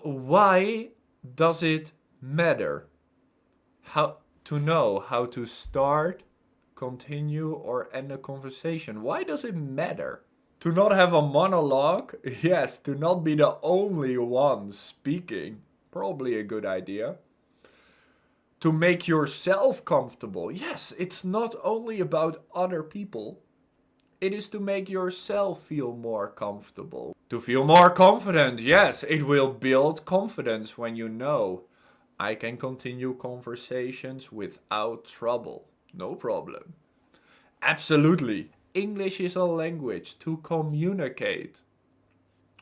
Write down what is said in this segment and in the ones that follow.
Why does it matter how to know how to start, continue, or end a conversation? Why does it matter? To not have a monologue? Yes, to not be the only one speaking. Probably a good idea. To make yourself comfortable. Yes, it's not only about other people, it is to make yourself feel more comfortable. To feel more confident, yes, it will build confidence when you know I can continue conversations without trouble. No problem. Absolutely. English is a language to communicate.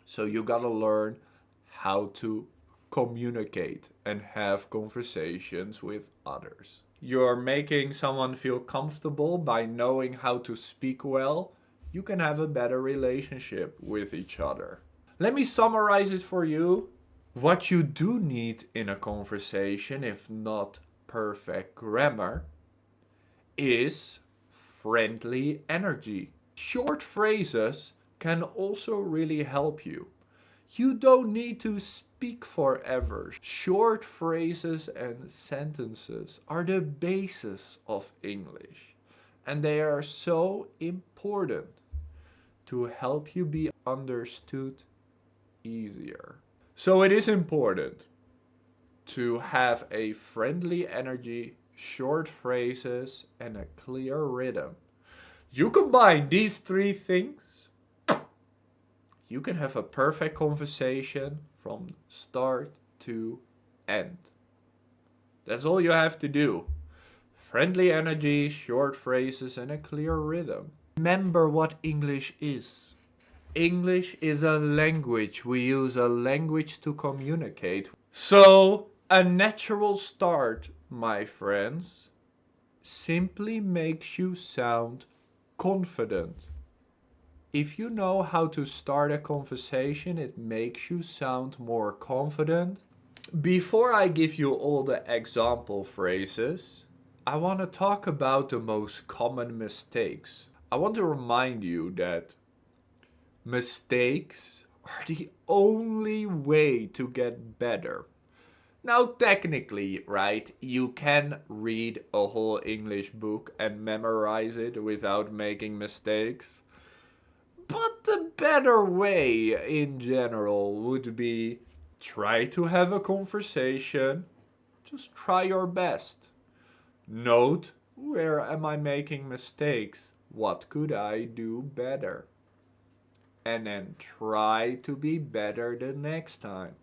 So you gotta learn how to communicate and have conversations with others. You're making someone feel comfortable by knowing how to speak well. You can have a better relationship with each other. Let me summarize it for you. What you do need in a conversation, if not perfect grammar, is friendly energy. Short phrases can also really help you. You don't need to speak forever. Short phrases and sentences are the basis of English, and they are so important to help you be understood easier. So it is important to have a friendly energy, short phrases, and a clear rhythm. You combine these three things, you can have a perfect conversation from start to end. That's all you have to do. Friendly energy, short phrases, and a clear rhythm. Remember what English is. English is a language. We use a language to communicate. So, a natural start, my friends, simply makes you sound confident. If you know how to start a conversation, it makes you sound more confident. Before I give you all the example phrases, I want to talk about the most common mistakes. I want to remind you that mistakes are the only way to get better. Now, technically, right, you can read a whole English book and memorize it without making mistakes. But the better way in general would be try to have a conversation. Just try your best. Note where am I making mistakes? What could I do better? And then try to be better the next time.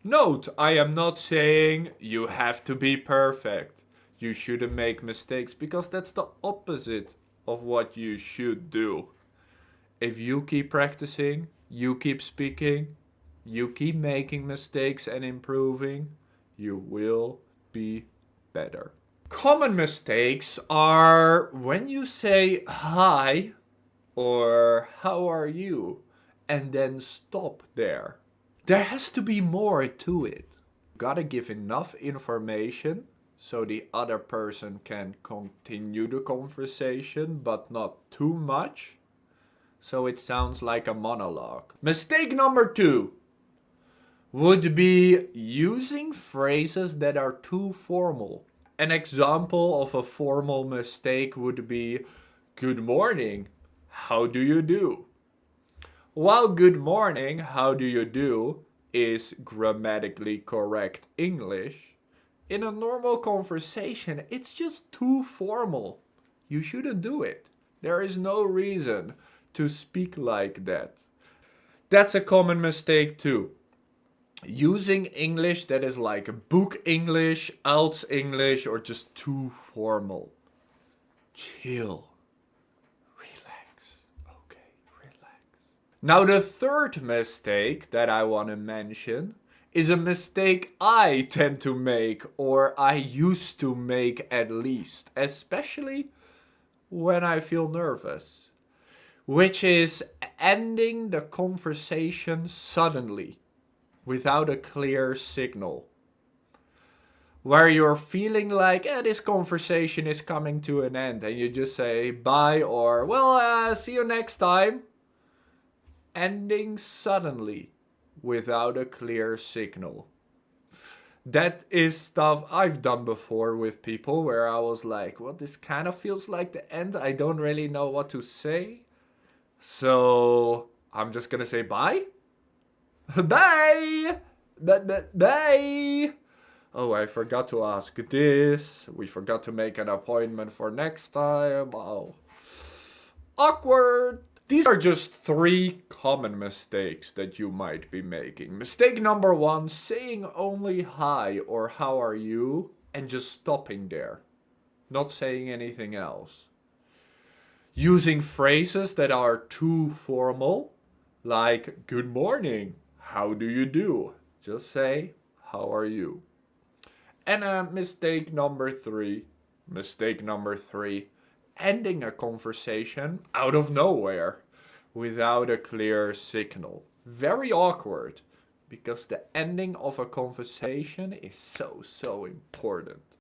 Note, I am not saying you have to be perfect. You shouldn't make mistakes because that's the opposite of what you should do. If you keep practicing, you keep speaking, you keep making mistakes and improving, you will be better. Common mistakes are when you say hi or how are you and then stop there. There has to be more to it. Gotta give enough information so the other person can continue the conversation, but not too much, so it sounds like a monologue. Mistake number 2 would be using phrases that are too formal. An example of a formal mistake would be good morning, how do you do? While good morning, how do you do is grammatically correct English, in a normal conversation, it's just too formal. You shouldn't do it. There is no reason to speak like that. That's a common mistake too. Using English that is like book English, ALTS English, or just too formal. Chill. Relax. Okay, relax. Now, the third mistake that I want to mention is a mistake I tend to make, or I used to make at least, especially when I feel nervous, which is ending the conversation suddenly without a clear signal. Where you're feeling like, this conversation is coming to an end, and you just say bye or, well, see you next time. Ending suddenly without a clear signal. That is stuff I've done before with people where I was like, well, this kind of feels like the end. I don't really know what to say. So I'm just gonna say bye. Bye! Bye! Oh, I forgot to ask this. We forgot to make an appointment for next time. Oh. Awkward! These are just 3 common mistakes that you might be making. Mistake number 1, saying only hi or how are you and just stopping there. Not saying anything else. Using phrases that are too formal, like good morning, how do you do? Just say, how are you? And mistake number 3, ending a conversation out of nowhere without a clear signal. Very awkward because the ending of a conversation is so important.